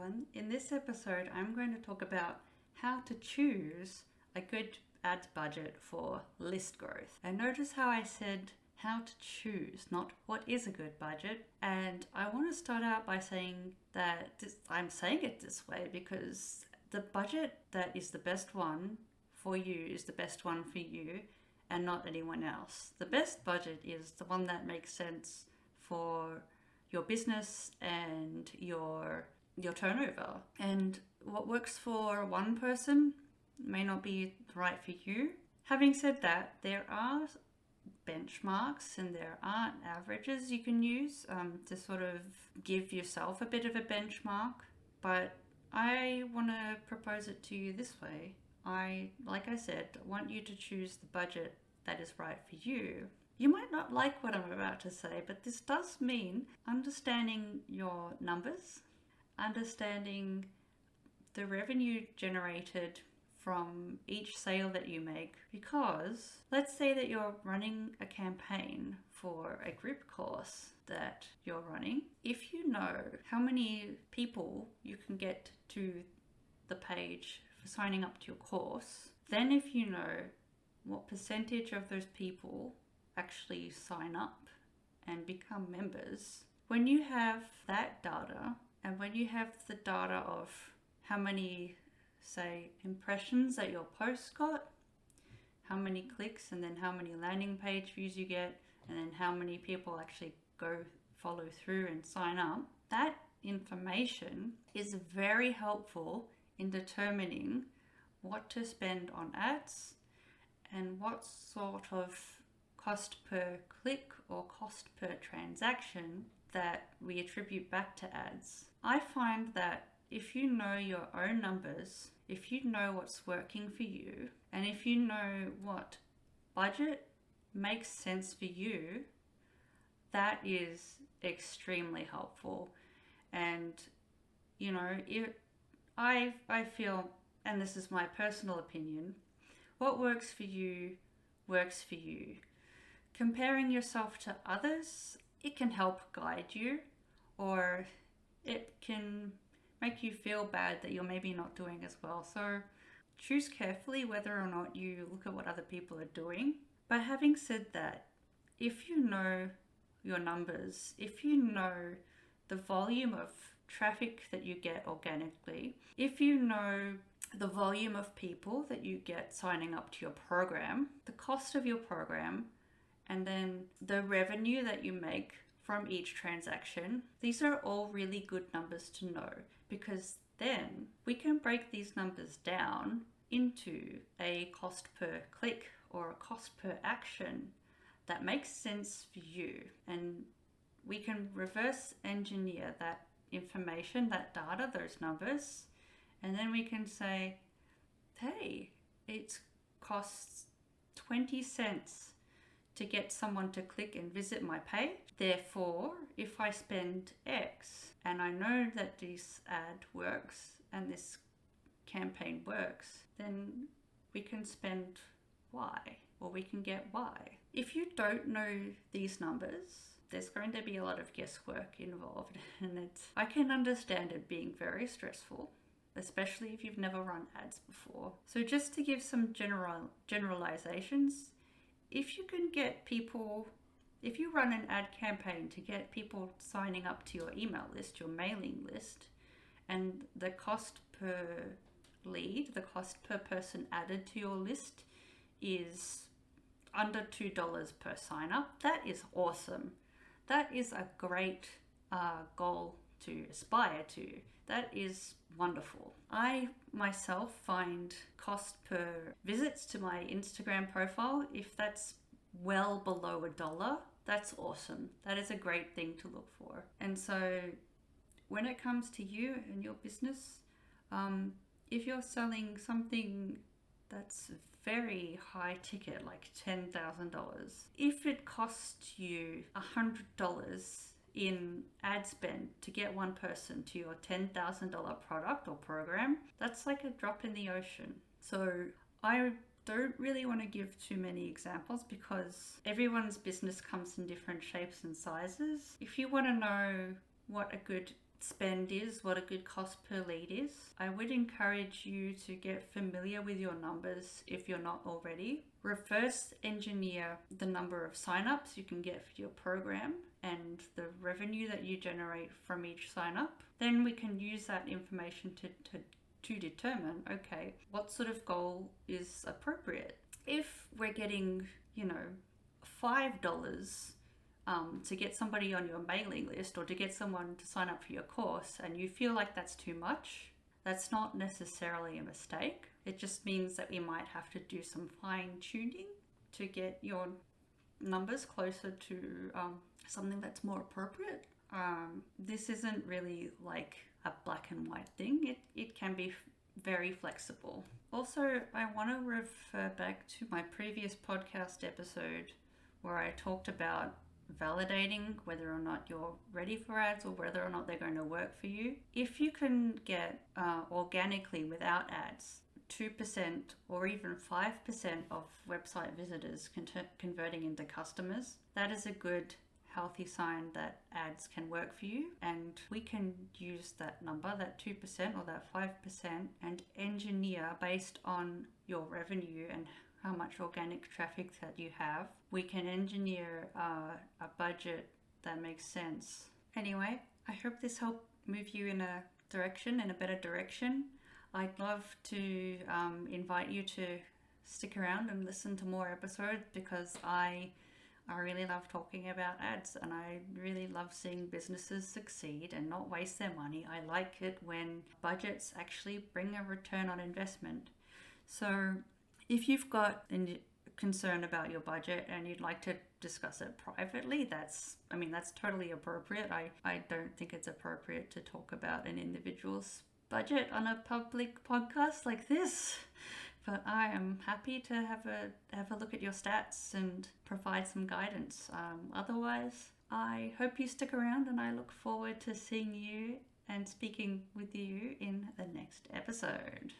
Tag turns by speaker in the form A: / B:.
A: everyone. In this episode, I'm going to talk about how to choose a good ads budget for list growth. And notice how I said how to choose, not what is a good budget. And I want to start out by saying that I'm saying it this way because the budget that is the best one for you is the best one for you and not anyone else. The best budget is the one that makes sense for your business and your turnover. And what works for one person may not be right for you. Having said that, there are benchmarks and there are averages you can use to sort of give yourself a bit of a benchmark. But I want to propose it to you this way. Like I said, want you to choose the budget that is right for you. You might not like what I'm about to say, but this does mean understanding your numbers, understanding the revenue generated from each sale that you make. Because let's say that you're running a campaign for a group course that you're running. If you know how many people you can get to the page for signing up to your course, then if you know what percentage of those people actually sign up and become members, when you have that data and when you have the data of how many, say, impressions that your post got, how many clicks, and then how many landing page views you get, and then how many people actually go follow through and sign up, that information is very helpful in determining what to spend on ads and what sort of cost per click or cost per transaction that we attribute back to ads. I find that if you know your own numbers, if you know what's working for you, and if you know what budget makes sense for you, that is extremely helpful. And I feel, and this is my personal opinion, what works for you works for you. Comparing yourself to others, it can help guide you, or it can make you feel bad that you're maybe not doing as well. So choose carefully whether or not you look at what other people are doing. But having said that, if you know your numbers, if you know the volume of traffic that you get organically, if you know the volume of people that you get signing up to your program, the cost of your program, and then the revenue that you make from each transaction, these are all really good numbers to know, because then we can break these numbers down into a cost per click or a cost per action that makes sense for you. And we can reverse engineer that information, that data, those numbers, and then we can say, hey, it costs 20 cents to get someone to click and visit my page. Therefore, if I spend X and I know that this ad works and this campaign works, then we can spend Y, or we can get Y. If you don't know these numbers, there's going to be a lot of guesswork involved, and I can understand it being very stressful, especially if you've never run ads before. So just to give some generalizations, if you can get people, if you run an ad campaign to get people signing up to your email list, your mailing list, and the cost per lead, the cost per person added to your list is under $2 per sign up, that is awesome. That is a great goal to aspire to. That is wonderful. I myself find cost per visits to my Instagram profile, if that's well below $1, that's awesome. That is a great thing to look for. And so when it comes to you and your business, if you're selling something that's very high ticket, like $10,000, if it costs you $100 in ad spend to get one person to your $10,000 product or program, that's like a drop in the ocean. So I don't really want to give too many examples because everyone's business comes in different shapes and sizes. If you want to know what a good spend is, what a good cost per lead is. I would encourage you to get familiar with your numbers if you're not already. Reverse engineer the number of signups you can get for your program and the revenue that you generate from each sign up. Then we can use that information to determine, okay, what sort of goal is appropriate. If we're getting, $5 to get somebody on your mailing list or to get someone to sign up for your course and you feel like that's too much, that's not necessarily a mistake. It just means that we might have to do some fine tuning to get your numbers closer to something that's more appropriate. This isn't really like a black and white thing. It can be very flexible. Also, I want to refer back to my previous podcast episode where I talked about validating whether or not you're ready for ads or whether or not they're going to work for you. If you can get organically without ads 2% or even 5% of website visitors converting into customers, that is a good healthy sign that ads can work for you. And we can use that number, that 2% or that 5%, and engineer based on your revenue and how much organic traffic that you have. We can engineer a budget that makes sense. Anyway, I hope this helped move you in a better direction. I'd love to invite you to stick around and listen to more episodes because I really love talking about ads and I really love seeing businesses succeed and not waste their money. I like it when budgets actually bring a return on investment. So if you've got a concern about your budget and you'd like to discuss it privately, that's totally appropriate. I don't think it's appropriate to talk about an individual's budget on a public podcast like this. But I am happy to have a look at your stats and provide some guidance. Otherwise, I hope you stick around and I look forward to seeing you and speaking with you in the next episode.